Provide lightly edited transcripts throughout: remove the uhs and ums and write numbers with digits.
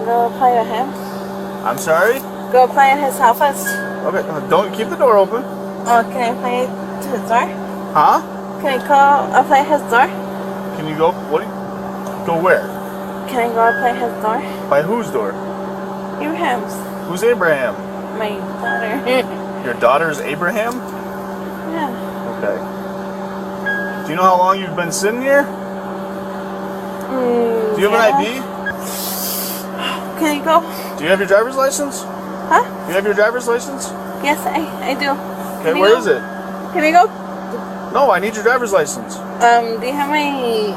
go play with him? I'm sorry? Go play at his office. Okay, don't keep the door open. Oh, can I play to his door? Huh? Can I go play his door? Can you go? Go where? Can I go play his door? By whose door? Abraham's. Who's Abraham? My daughter. Your daughter's Abraham? Yeah. Okay. Do you know how long you've been sitting here? Do you have an ID? Can I go? Do you have your driver's license? Huh? Do you have your driver's license? Yes, I do. Okay, where is it? Can I go? No, I need your driver's license. Do you have my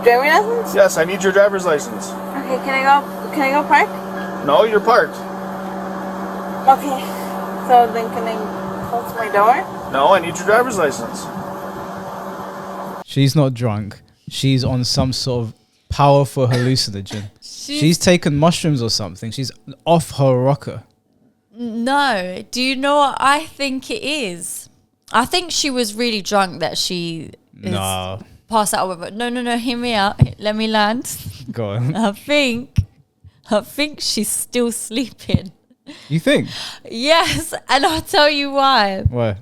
driving license? Yes, I need your driver's license. Okay, can I go? Can I go park? No, you're parked. Okay. So then can I close my door? No, I need your driver's license. She's not drunk. She's on some sort of powerful hallucinogen. She's taken mushrooms or something. She's off her rocker. No. Do you know what I think it is? I think she was really drunk that she is passed out with it. No. Hear me out. Let me land. Go on. I think she's still sleeping. You think? Yes, and I'll tell you why. Why?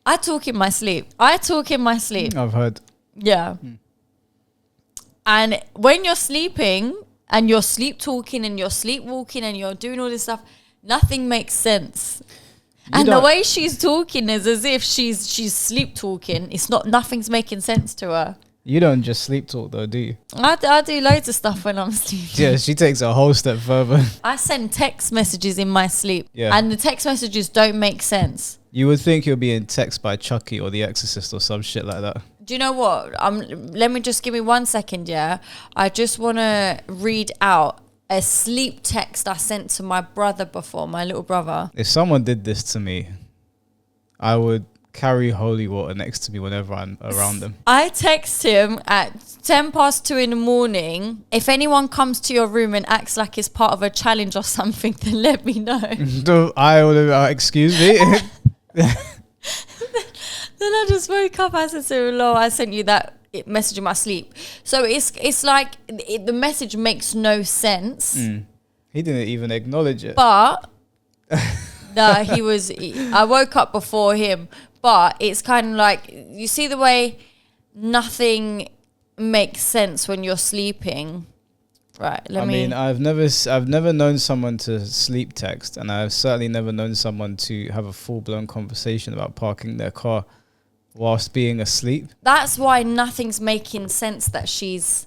I talk in my sleep. I've heard. Yeah. And when you're sleeping and you're sleep talking and you're sleepwalking and you're doing all this stuff, nothing makes sense. And the way she's talking is as if she's sleep talking. Nothing's making sense to her. You don't just sleep talk though, do you? I do loads of stuff when I'm sleeping. Yeah, she takes a whole step further. I send text messages in my sleep. Yeah. And the text messages don't make sense. You would think you're being texted by Chucky or The Exorcist or some shit like that. Do you know what? Let me just give me 1 second, yeah? I just want to read out a sleep text I sent to my brother before, my little brother. If someone did this to me, I would carry holy water next to me whenever I'm around them. I text him at 2:10 in the morning. If anyone comes to your room and acts like it's part of a challenge or something, then let me know. I would excuse me. Then I just woke up. I said, "Hello, I sent you that message in my sleep." So it's like the message makes no sense. He didn't even acknowledge it. But no, I woke up before him. But it's kind of like, you see the way nothing makes sense when you're sleeping. Right, I've never known someone to sleep text, and I've certainly never known someone to have a full-blown conversation about parking their car whilst being asleep. That's why nothing's making sense that she's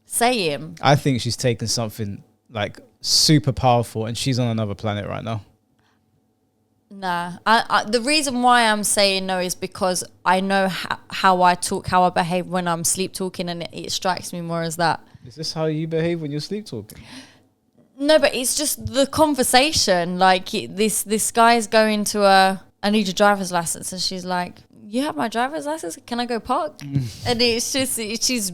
saying. I think she's taken something like super powerful and she's on another planet right now. Nah, the reason why I'm saying no is because I know how I talk, how I behave when I'm sleep talking, and it strikes me more as that. Is this how you behave when you're sleep talking? No, but it's just the conversation. Like this guy's going to I need your driver's license, and she's like, "You have my driver's license? Can I go park?" And it's just she's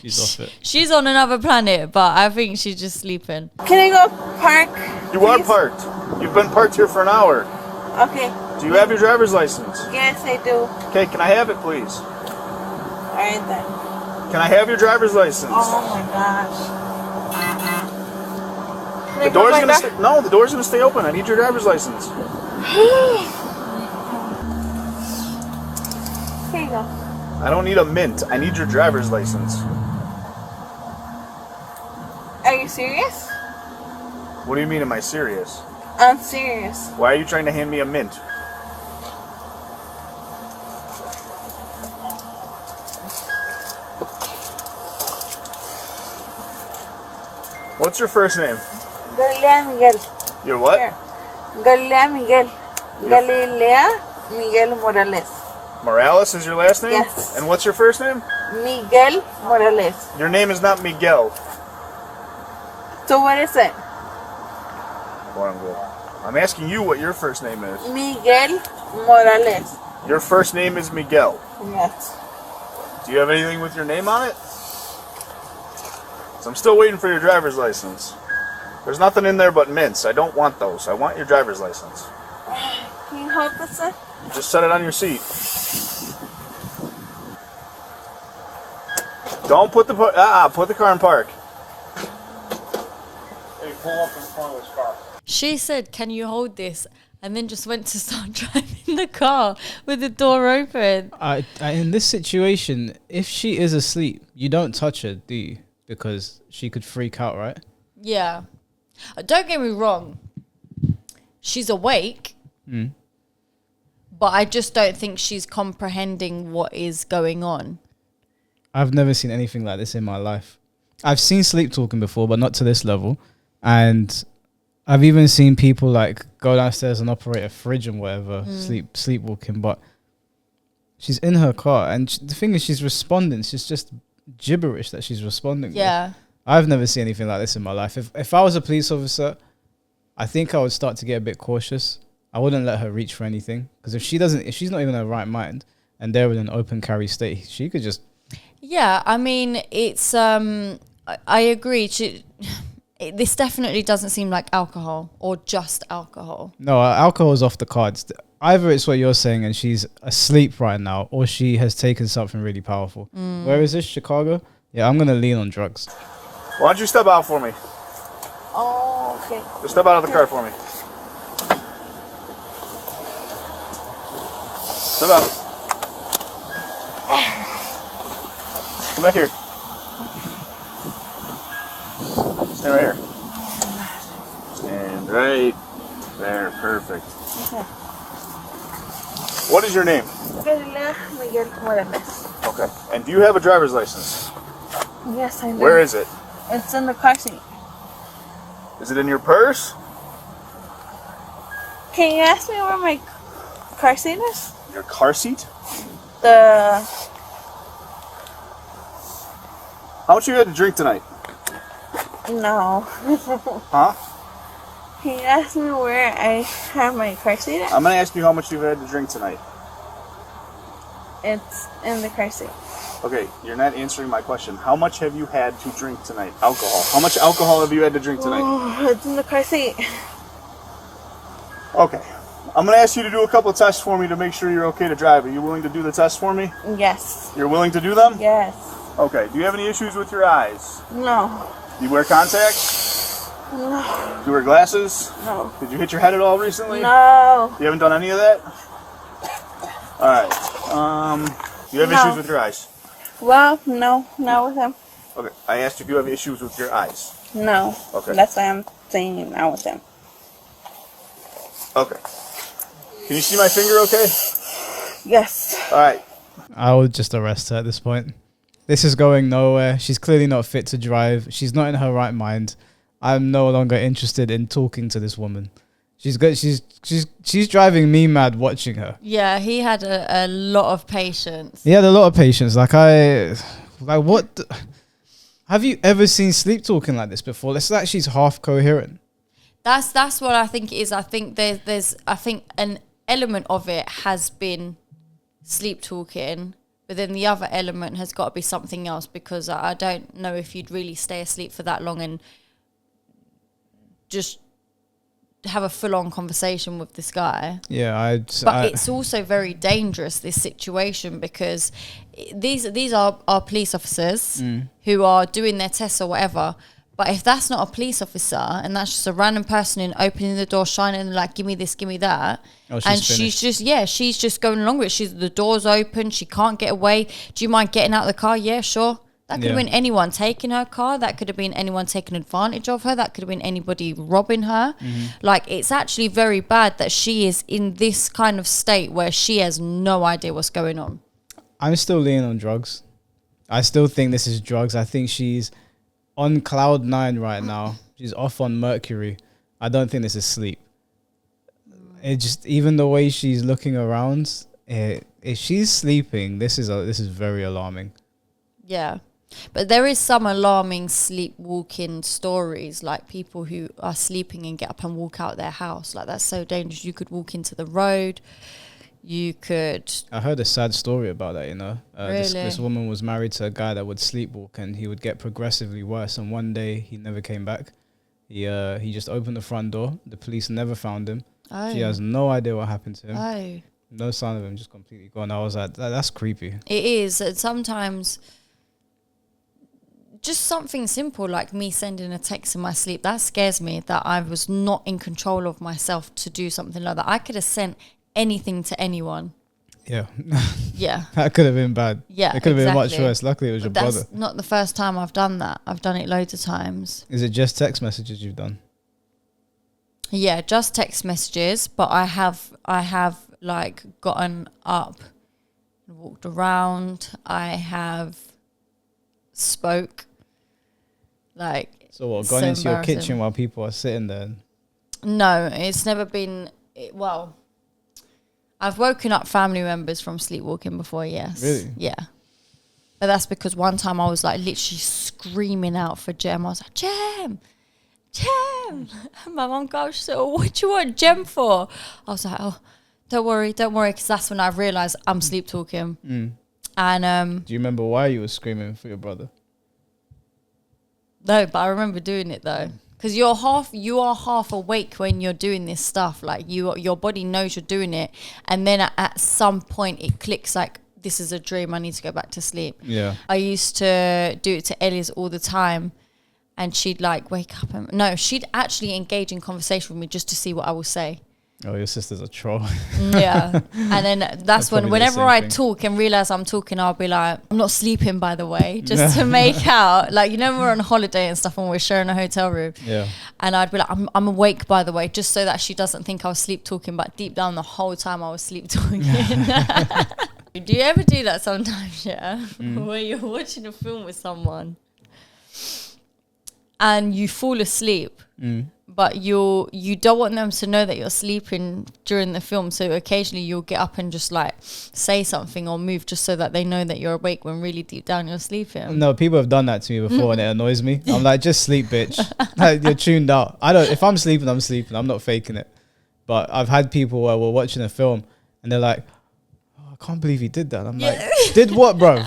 She's off it. She's on another planet, but I think she's just sleeping. Can I go park? You are parked. You've been parked here for an hour. Okay. Do you have your driver's license? Yes, I do. Okay, can I have it, please? All right then. Can I have your driver's license? Oh my gosh. The door's gonna stay. No, the door's gonna stay open. I need your driver's license. Here you go. I don't need a mint. I need your driver's license. Are you serious? What do you mean, am I serious? I'm serious. Why are you trying to hand me a mint? What's your first name? Galilea Miguel. Your what? Here. Galilea Miguel. Galilea Miguel Morales. Morales is your last name? Yes. And what's your first name? Miguel Morales. Your name is not Miguel. So what is it? I'm asking you what your first name is. Miguel Morales. Your first name is Miguel. Yes. Do you have anything with your name on it? So I'm still waiting for your driver's license. There's nothing in there but mints. I don't want those. I want your driver's license. Can you hold this up? Just set it on your seat. Don't put the put the car in park. Hey, pull up in front of this car. She said, "Can you hold this?" And then just went to start driving the car with the door open. I in this situation, if she is asleep, you don't touch her, do you? Because she could freak out, right? Yeah. Don't get me wrong. She's awake. But I just don't think she's comprehending what is going on. I've never seen anything like this in my life. I've seen sleep talking before, but not to this level. And I've even seen people like go downstairs and operate a fridge and whatever, sleepwalking. But she's in her car, and the thing is, she's responding. She's just gibberish that she's responding. Yeah. with. I've never seen anything like this in my life. If I was a police officer, I think I would start to get a bit cautious. I wouldn't let her reach for anything, because if she's not even in her right mind, and they're in an open carry state, she could just. Yeah, I mean, it's I agree. This definitely doesn't seem like alcohol or just alcohol. No, alcohol is off the cards. Either it's what you're saying and she's asleep right now, or she has taken something really powerful. Where is this? Chicago? Yeah, I'm going to lean on drugs. Why don't you step out for me? Oh, okay. Just step out of the car for me. Step out. Come back here. Stand right here. Stand right there. Perfect. Okay. What is your name? Galilea Miguel Morales. Okay. And do you have a driver's license? Yes, I do. Where is it? It's in the car seat. Is it in your purse? Can you ask me where my car seat is? Your car seat? The How much you had to drink tonight? no. Huh? Can you ask me where I have my car seat at? I'm gonna ask you how much you've had to drink tonight. It's in the car seat. Okay, you're not answering my question. How much have you had to drink tonight? Alcohol. How much alcohol have you had to drink tonight? Oh, it's in the car seat. Okay. I'm gonna ask you to do a couple of tests for me to make sure you're okay to drive. Are you willing to do the tests for me? Yes. You're willing to do them? Yes. Okay. Do you have any issues with your eyes? No. Do you wear contacts? No. Do you wear glasses? No. Did you hit your head at all recently? No. You haven't done any of that? Alright. Do you have No. issues with your eyes? Well, no. Not with him. Okay. I asked if you have issues with your eyes. No. Okay. That's why I'm saying not with him. Okay. Can you see my finger okay? Yes. Alright. I would just arrest her at this point. This is going nowhere. She's clearly not fit to drive. She's not in her right mind. I'm no longer interested in talking to this woman. She's good. She's driving me mad watching her. Yeah, he had a lot of patience. He had a lot of patience. What? Have you ever seen sleep talking like this before? It's like she's half coherent. That's what I think it is. I think there's an element of it has been sleep talking, but then the other element has got to be something else, because I don't know if you'd really stay asleep for that long and just have a full-on conversation with this guy. Yeah, But it's also very dangerous, this situation, because these are police officers who are doing their tests or whatever. But if that's not a police officer and that's just a random person in opening the door, shining like, give me this, give me that, she's just going along with it. The door's open, she can't get away. Do you mind getting out of the car? Yeah, sure. That could have been anyone taking her car. That could have been anyone taking advantage of her. That could have been anybody robbing her. Like, it's actually very bad that she is in this kind of state where she has no idea what's going on. I'm still leaning on drugs. I still think this is drugs. I think she's on cloud 9 right now. She's off on Mercury. I don't think this is sleep. It just, even the way she's looking around, if she's sleeping, this is very alarming. Yeah. But there is some alarming sleepwalking stories, like people who are sleeping and get up and walk out their house. Like, that's so dangerous. You could walk into the road. You could... I heard a sad story about that, Really? This woman was married to a guy that would sleepwalk, and he would get progressively worse. And one day, he never came back. He just opened the front door. The police never found him. Oh. She has no idea what happened to him. Oh. No sign of him, just completely gone. I was like, that's creepy. It is. And sometimes just something simple like me sending a text in my sleep, that scares me, that I was not in control of myself to do something like that. I could have sent anything to anyone. Yeah. Yeah. That could have been bad. Yeah, It could have been much exactly. worse. Luckily, it was your But that's brother. not the first time I've done that. I've done it loads of times. Is it just text messages you've done? Yeah, just text messages, but I have like gotten up, walked around. I have spoke. Like, So what? it's Gone so into your embarrassing. kitchen while people are sitting there? No, it's never been. Well, I've woken up family members from sleepwalking before. Yes. Really? Yeah. But that's because one time I was like literally screaming out for Jem. I was like, Jem. And my mum goes, so what do you want Jem for? I was like, oh, don't worry, because that's when I realised I'm sleep talking. And Do you remember why you were screaming for your brother? no, but I remember doing it though, because you are half awake when you're doing this stuff. Like your body knows you're doing it, and then at some point it clicks like, this is a dream. I need to go back to sleep. Yeah. I used to do it to Ellis all the time. And she'd like wake up and no, she'd actually engage in conversation with me just to see what I will say. Oh, your sister's a troll. Yeah. And then that's probably when do the whenever same I thing. talk and realize I'm talking, I'll be like, I'm not sleeping, by the way, just to make out. Like, you know, when we're on holiday and stuff and we're sharing a hotel room. Yeah. And I'd be like, I'm awake, by the way, just so that she doesn't think I was sleep talking, but deep down the whole time I was sleep talking. Do you ever do that sometimes, yeah? Where you're watching a film with someone and you fall asleep, but you don't want them to know that you're sleeping during the film, so occasionally you'll get up and just like say something or move just so that they know that you're awake when really deep down you're sleeping. No, people have done that to me before and it annoys me. I'm like, just sleep, bitch. Like, you're tuned out. If I'm sleeping, I'm sleeping. I'm not faking it. But I've had people where we're watching a film and they're like, oh, I can't believe he did that. I'm like, did what, bro?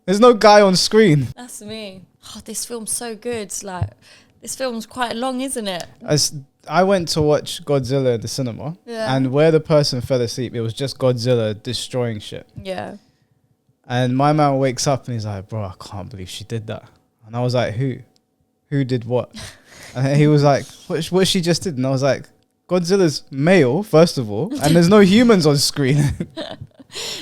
There's no guy on screen. That's me. Oh, this film's so good. Like, this film's quite long, isn't it? I went to watch Godzilla at the cinema, Yeah. and where the person fell asleep, it was just Godzilla destroying shit. Yeah. And my man wakes up and he's like, bro, I can't believe she did that. And I was like, who? Who did what? And he was like, what she just did? And I was like, Godzilla's male, first of all, and there's no humans on screen.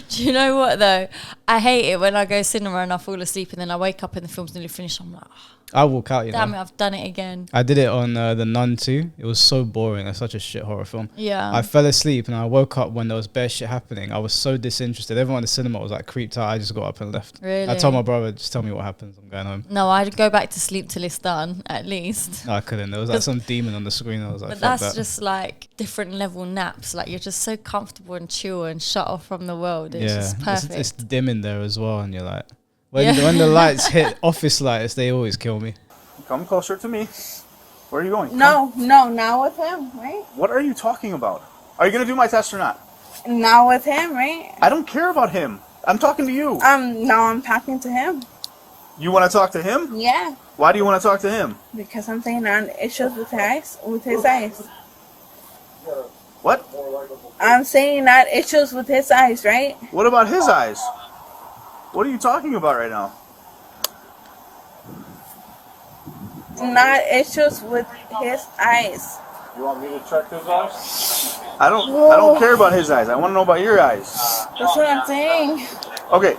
Do you know what though? I hate it when I go cinema and I fall asleep and then I wake up and the film's nearly finished. I'm like, oh, I walk out, you damn know. it, I've done it again. I did it on The Nun 2. It was so boring. It's such a shit horror film. Yeah. I fell asleep and I woke up when there was bare shit happening. I was so disinterested. Everyone in the cinema was like creeped out. I just got up and left. Really? I told my brother, just tell me what happens. I'm going home. No, I'd go back to sleep till it's done, at least. No, I couldn't. There was like some demon on the screen. I was like, But fuck that's that. just like different level naps. Like, you're just so comfortable and chill and shut off from the world. It's just perfect. It's dim in there as well, and you're like, when Yeah. when the lights hit office lights, they always kill me. Come closer to me. Where are you going? No, not with him, right? What are you talking about? Are you going to do my test or not? Not with him, right? I don't care about him. I'm talking to you. Now I'm talking to him. You want to talk to him? Yeah, Why do you want to talk to him? because I'm saying on issues with his eyes. What? I'm saying not issues with his eyes, right? What about his eyes? What are you talking about right now? Not issues with his eyes. You want me to check his eyes? I don't care about his eyes. I want to know about your eyes. That's what I'm saying. Okay.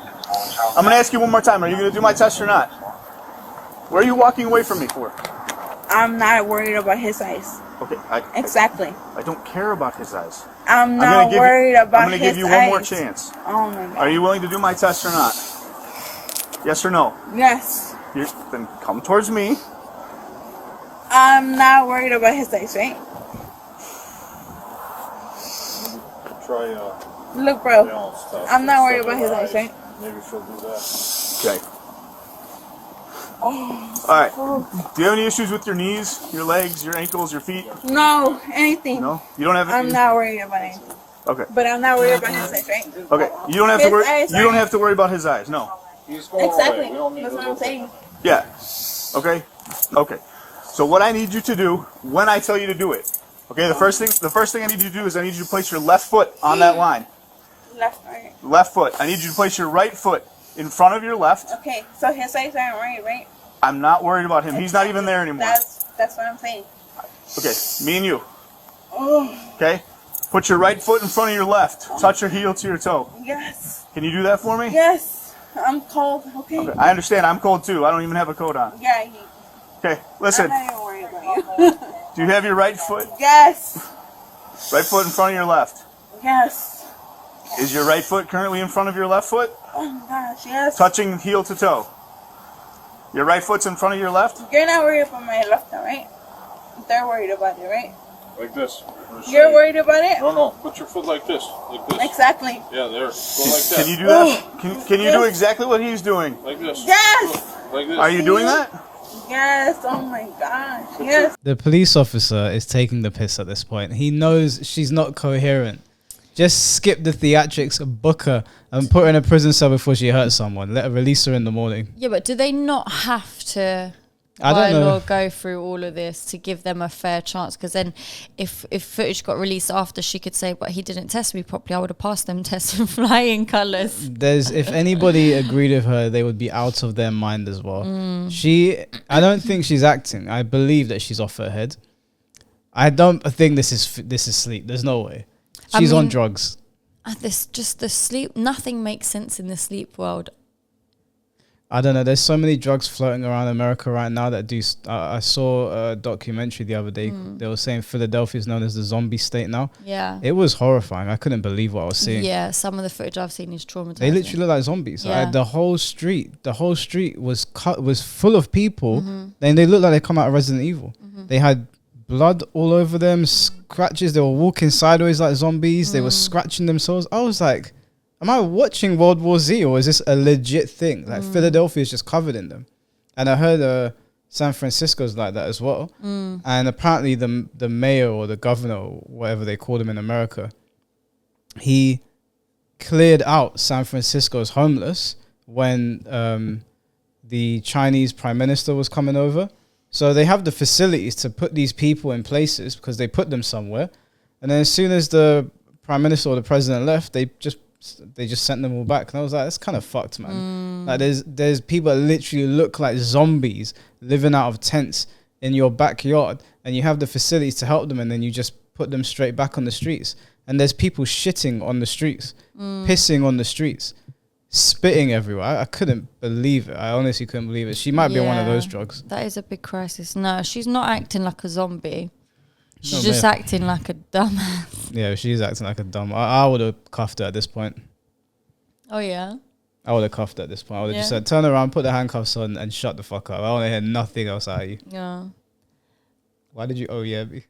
I'm going to ask you one more time. Are you going to do my test or not? Where are you walking away from me for? I'm not worried about his eyes. Okay. Exactly. I don't care about his eyes. I'm not worried about I'm going to his give you eyes. one more chance. Oh my God. Are you willing to do my test or not? Yes or no? Yes. Then come towards me. I'm not worried about his eyes, right? Try Look, bro. balance test. I'm not worried Stuff about his in her eyes, right? Maybe she'll do that. Okay. Alright. Do you have any issues with your knees, your legs, your ankles, your feet? No, anything. No? You don't have I'm not worried about anything. Okay. But I'm not worried about his eyes, right? Okay. You don't have to His worry eyes you don't are- have to worry about his eyes. No. He's going Exactly. away. We don't need That's to what do I'm saying. Yeah. Okay. Okay. So what I need you to do when I tell you to do it. Okay, the first thing I need you to do is I need you to place your left foot on that line. Left, right. Left foot. I need you to place your right foot in front of your left. Okay, so his eyes aren't right, right? I'm not worried about him. He's not even there anymore. That's what I'm saying. Okay, me and you. Oh, Okay? Put your right foot in front of your left. Touch your heel to your toe. yes. Can you do that for me? Yes. I'm cold. Okay. Okay, I understand. I'm cold too. I don't even have a coat on. Yeah. Okay, I'm listen. not even worried about you. Do you have your right foot? Yes. Right foot in front of your left. Yes. Is your right foot currently in front of your left foot? Oh my gosh. Yes. Touching heel to toe. Your right foot's in front of your left? You're not worried about my left hand, right? They're worried about it, right? Like this. I'm gonna show You're you. worried about it? No. Put your foot like this. Like this. Exactly. Yeah, there. Go like that. Can you do that? Can you do exactly what he's doing? Like this. Yes. Like this. Are you doing that? Yes. Oh my gosh. Yes. The police officer is taking the piss at this point. He knows she's not coherent. Just skip the theatrics, book her, and put her in a prison cell before she hurts someone. Let her release her in the morning. Yeah, but do they not have to I by don't know. law go through all of this to give them a fair chance? Because then if footage got released after, she could say, but he didn't test me properly, I would have passed them tests in flying colours. If anybody agreed with her, they would be out of their mind as well. I don't think she's acting. I believe that she's off her head. I don't think this is sleep. There's no way. She's on mean- drugs. This just the sleep, nothing makes sense in the sleep world. I don't know. There's so many drugs floating around America right now that do. I saw a documentary the other day. They were saying Philadelphia is known as the zombie state now. Yeah. It was horrifying. I couldn't believe what I was seeing. Yeah, some of the footage I've seen is traumatizing. They literally look like zombies. Yeah. The whole street was full of people. And they looked like they come out of Resident Evil. They had blood all over them, scratches. They were walking sideways like zombies. They were scratching themselves. I was like, am I watching World War Z or is this a legit thing? Like Philadelphia is just covered in them. And I heard San Francisco's like that as well. And apparently the mayor or the governor or whatever they called him in America, he cleared out San Francisco's homeless when the Chinese prime minister was coming over. So they have the facilities to put these people in places because they put them somewhere. And then as soon as the prime minister or the president left, they just sent them all back. And I was like, that's kind of fucked, man. Like there's people that literally look like zombies living out of tents in your backyard, and you have the facilities to help them, and then you just put them straight back on the streets. And there's people shitting on the streets, pissing on the streets, spitting everywhere. I couldn't believe it. I honestly couldn't believe it. She might be on one of those drugs. That is a big crisis. No, she's not acting like a zombie. She's No, just man. acting like a dumbass. Yeah, she's acting like a dumb. I would have cuffed her at this point. Oh, yeah? I would have cuffed her at this point. I would have just Yeah. said, turn around, put the handcuffs on, and shut the fuck up. I want to hear nothing else out of you. Yeah. Why did you me?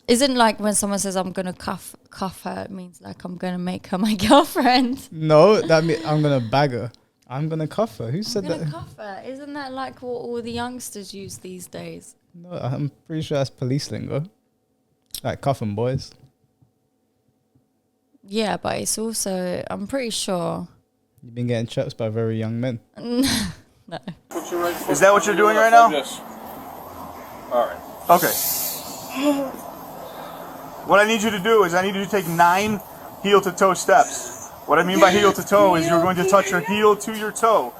Isn't like when someone says, I'm going to cuff her, it means like I'm going to make her my girlfriend. No, that means I'm going to bag her. I'm going to cuff her. Who said I'm going that? to cuff her. Isn't that like what all the youngsters use these days? No, I'm pretty sure that's police lingo. Like cuffing boys. Yeah, but it's also, I'm pretty sure. You've been getting chirps by very young men. No. Put your right foot Is that what you're on your doing left right now? like this. All right. Okay. What I need you to do is I need you to take 9 heel-to-toe steps. What I mean by heel-to-toe is you're going to touch your heel to your toe.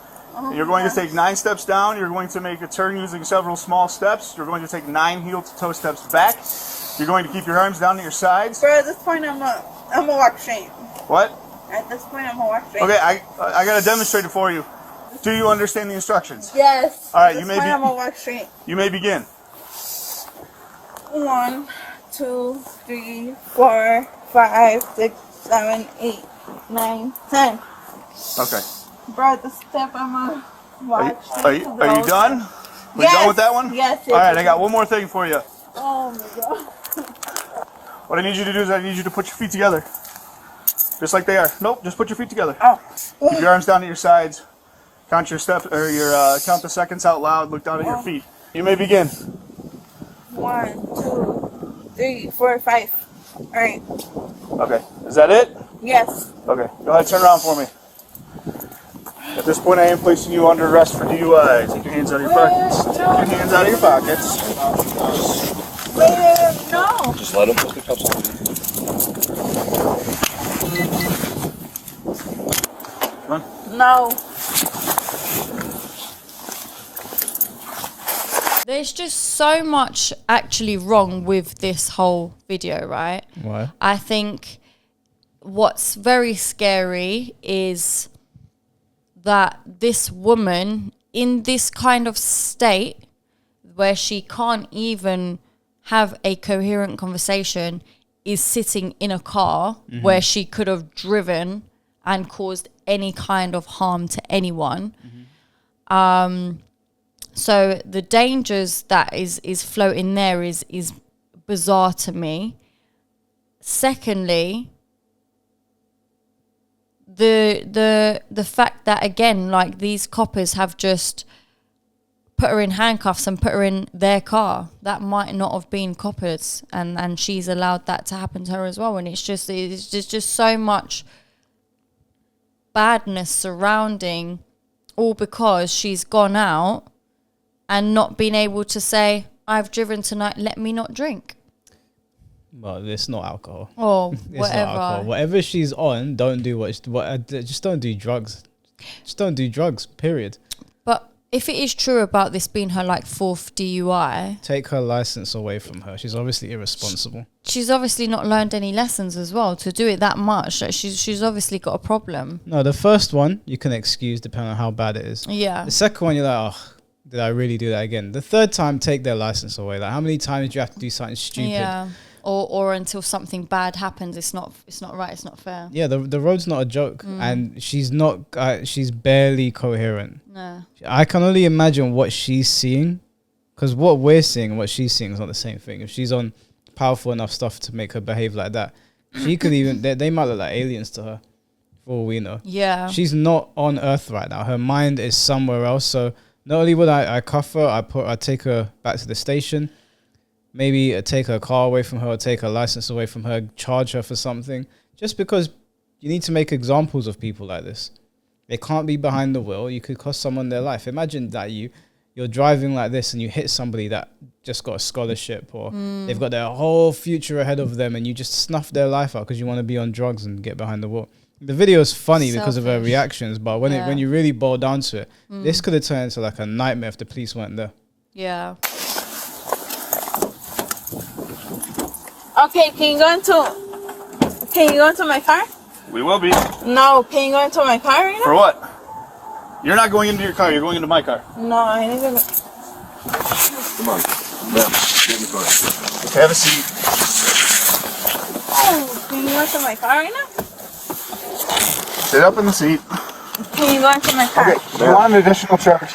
You're going to take 9 steps down. You're going to make a turn using several small steps. You're going to take 9 heel-to-toe steps back. You're going to keep your arms down to your sides. Bro, at this point, I'm a walk straight. What? At this point, I'm a walk straight. Okay, I got to demonstrate it for you. Do you understand the instructions? Yes. All right, At you this may point, be- I'm a walk straight. You may begin. 1, 2, 3, 4, 5, 6, 7, 8, 9, 10. Okay. Bro, the step I'm a walk straight. Are you done? We Yes. done with that one? Yes. All right, I got one more thing for you. Oh my god. What I need you to do is I need you to put your feet together. Just like they are. Nope, just put your feet together. Oh. Keep your arms down at your sides. Count your steps or your count the seconds out loud. Look down at your feet. You may begin. 1, 2, 3, 4, 5. All right. Okay. Is that it? Yes. Okay. Go ahead, turn around for me. At this point, I am placing you under arrest for DUI. Take your hands out of your pockets. Take your hands out of your pockets. Wait, no. Just let him put the cuffs on. Come on. No. There's just so much actually wrong with this whole video, right? Why? I think what's very scary is that this woman in this kind of state where she can't even have a coherent conversation is sitting in a car where she could have driven and caused any kind of harm to anyone. So the dangers that is floating there is bizarre to me. Secondly, the fact that, again, like, these coppers have just put her in handcuffs and put her in their car that might not have been coppers, and she's allowed that to happen to her as well. And it's just so much badness surrounding, all because she's gone out and not been able to say, I've driven tonight, let me not drink. Well, it's not alcohol. Or It's not whatever. alcohol. Whatever she's on, don't do just don't do drugs. Just don't do drugs, period. But if it is true about this being her like 4th DUI, Take her license away from her. She's obviously irresponsible. she's obviously not learned any lessons as well to do it that much. Like, she's obviously got a problem. No, the first one you can excuse depending on how bad it is. Yeah. The second one, you're like, oh, did I really do that again? The third time, take their license away. Like, how many times do you have to do something stupid? Yeah. Or until something bad happens, it's not right, it's not fair. Yeah, the road's not a joke, and she's not. She's barely coherent. No. I can only imagine what she's seeing, because what we're seeing and what she's seeing is not the same thing. If she's on powerful enough stuff to make her behave like that, she could even. They might look like aliens to her, for all we know. Yeah. She's not on Earth right now. Her mind is somewhere else. So not only would I cuff her, I take her back to the station. Maybe take her car away from her, or take her license away from her, charge her for something. Just because you need to make examples of people like this. They can't be behind the wheel. You could cost someone their life. Imagine that you're driving like this and you hit somebody that just got a scholarship, or they've got their whole future ahead of them, and you just snuff their life out because you want to be on drugs and get behind the wheel. The video is funny because of her Selfish. reactions, but when you really boil down to it, this could have turned into like a nightmare if the police weren't there. Yeah. Okay, can you go into my car? We will be. No, can you go into my car right For what? You're not going into your car. You're going into my car. now? No, I need to go. Come on. Yeah, get in the car. Okay, have a seat. Oh, can you go into my car right now? Sit up in the seat. Can you go into my car? Okay, you want an additional charge?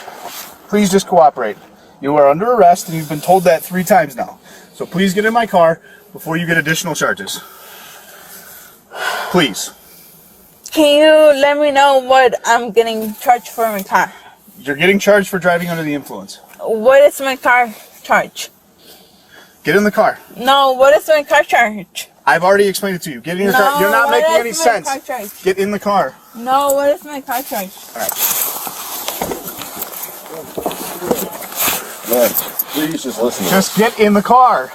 Please just cooperate. You are under arrest, and you've been told that 3 times now. So please get in my car before you get additional charges. Please. Can you let me know what I'm getting charged for my car? You're getting charged for driving under the influence. What is my car charge? Get in the car. No, what is my car charge? I've already explained it to you. Get in your car. You're not what making is any my sense. car charge? Get in the car. No, what is my car charge? Man, please just listen to us. Just get in the car.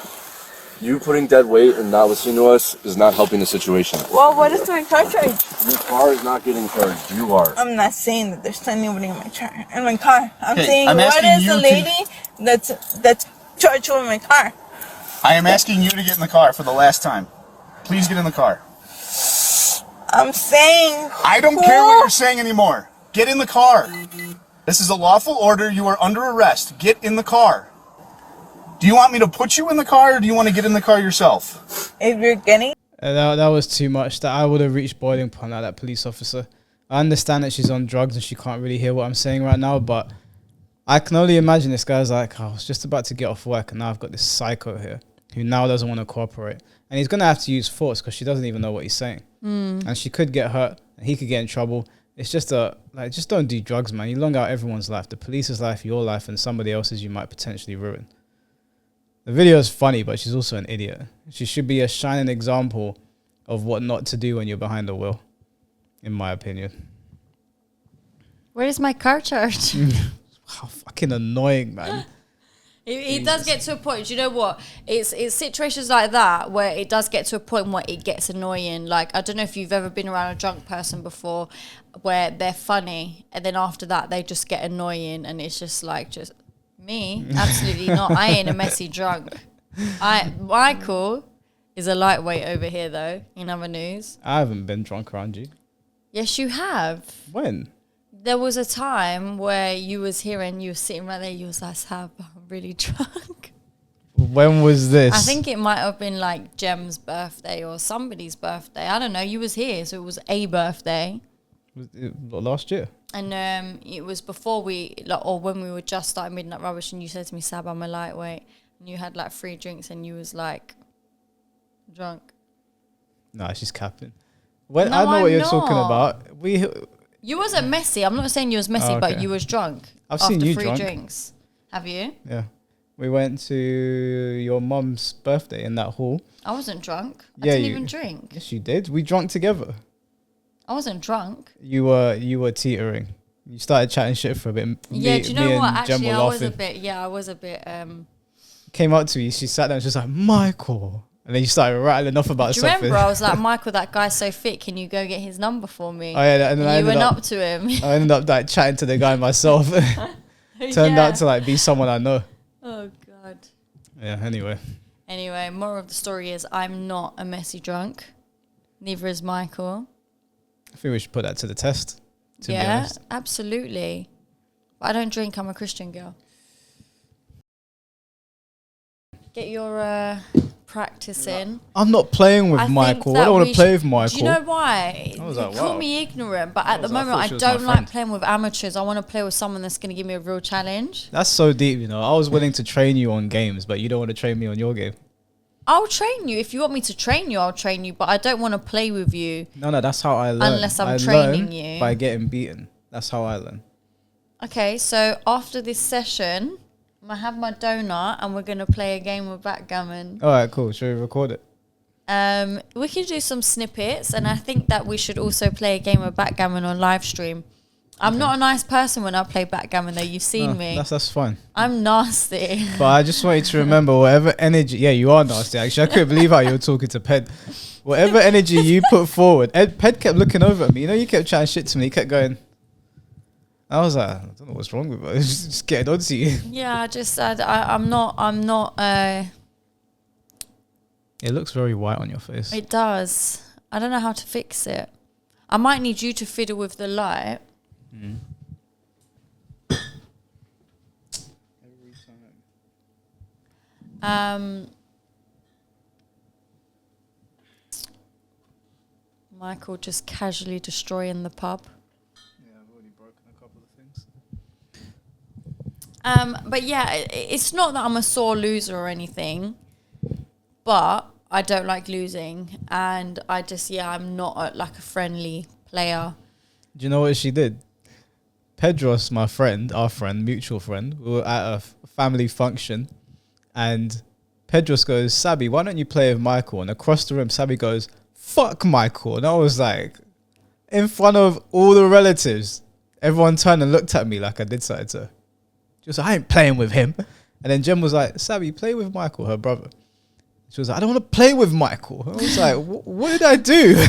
You putting dead weight and not listening to us is not helping the situation. Well, what is my car charge? Your car is not getting charged. You are. I'm not saying that there's anybody in my car. I'm Okay, saying I'm what asking is you the to- lady that's charged with my car? I am asking you to get in the car for the last time. Please get in the car. I'm saying I don't care what you're saying anymore. Get in the car. This is a lawful order. You are under arrest. Get in the car. Do you want me to put you in the car, or do you want to get in the car yourself? if you're getting That was too much. That I would have reached boiling point at that police officer. I understand that she's on drugs and she can't really hear what I'm saying right now, but I can only imagine this guy's like, I was just about to get off work and now I've got this psycho here who now doesn't want to cooperate. And he's going to have to use force because she doesn't even know what he's saying. And she could get hurt and he could get in trouble. It's just just don't do drugs, man. You long out everyone's life, the police's life, your life, and somebody else's you might potentially ruin. The video is funny, but she's also an idiot. She should be a shining example of what not to do when you're behind the wheel, in my opinion. Where is my car charge? How fucking annoying, man. It does get to a point. You know what? It's situations like that where it does get to a point where it gets annoying. Like, I don't know if you've ever been around a drunk person before, where they're funny and then after that they just get annoying, and it's just like, Me? Absolutely not. I ain't a messy drunk. Michael is a lightweight over here, though, in other news. I haven't been drunk around you. Yes, you have. When? There was a time where you was here and you were sitting right there. You was like, Sab, I'm really drunk. When was this? I think it might have been like Jem's birthday or somebody's birthday. I don't know. You was here, so it was a birthday. Was it last year. And it was before or when we were just starting Midnight Rubbish, and you said to me, Sab, I'm a lightweight. And you had like 3 drinks and you was like drunk. Nah, she's capping. When No, I know what I'm you're talking not. about. You wasn't messy. I'm not saying you was messy, Oh, but okay. you was drunk. I've after seen you 3 drunk. drinks. Have you? Yeah. We went to your mum's birthday in that hall. I wasn't drunk. I Yeah, didn't you- even drink. Yes, you did. We drank together. I wasn't drunk. You were teetering. You started chatting shit for a bit. Yeah, do you know what? And Jem Actually, were I was a laughing. bit. Came up to you. She sat down. She was like, Michael. And then you started rattling off about Do you something. remember? I was like, Michael, that guy's so fit. Can you go get his number for me? Oh, yeah, and then I you ended went up, up to him. I ended up like chatting to the guy myself. Turned Yeah. out to like be someone I know. Oh God. Yeah. Anyway. Anyway, moral of the story is I'm not a messy drunk. Neither is Michael. I think we should put that to the test. To be Yeah, honest. absolutely. But I don't drink. I'm a Christian girl. Get your practice in. I'm not playing with I think Michael. I that don't want we to play should- with Michael. Do you know why? I was You like, call wow. me ignorant, but at the was like, I moment thought I she was my don't like friend. playing with amateurs. I want to play with someone that's going to give me a real challenge. That's so deep, you know. I was willing to train you on games, but you don't want to train me on your game. I'll train you. If you want me to train you, I'll train you. But I don't want to play with you. No, that's how I learn. Unless I'm I training learn you. by getting beaten. That's how I learn. Okay, so after this session, I'm going to have my donut and we're going to play a game of backgammon. All right, cool. Should we record it? We can do some snippets, and I think that we should also play a game of backgammon on live stream. I'm not a nice person when I play backgammon, though. You've seen No, me. That's fine. I'm nasty. But I just want you to remember whatever energy. Yeah, you are nasty. Actually, I couldn't believe how you were talking to Ped. Whatever energy you put forward, Ped kept looking over at me. You know, you kept chatting shit to me. He kept going. I was like, I don't know what's wrong with her. It's just getting on to you. Yeah, I'm not. It looks very white on your face. It does. I don't know how to fix it. I might need you to fiddle with the light. Michael just casually destroying the pub. Yeah, I've already broken a couple of things. But yeah, it's not that I'm a sore loser or anything, but I don't like losing, and I'm not like a friendly player. Do you know what she did? Pedros, my friend, our friend, mutual friend, we were at a family function, and Pedros goes, Sabi, why don't you play with Michael? And across the room, Sabi goes, fuck Michael. And I was like, in front of all the relatives, everyone turned and looked at me like I did something to her. She was like, I ain't playing with him. And then Jem was like, Sabi, play with Michael, her brother. She was like, I don't want to play with Michael. I was like, what did I do?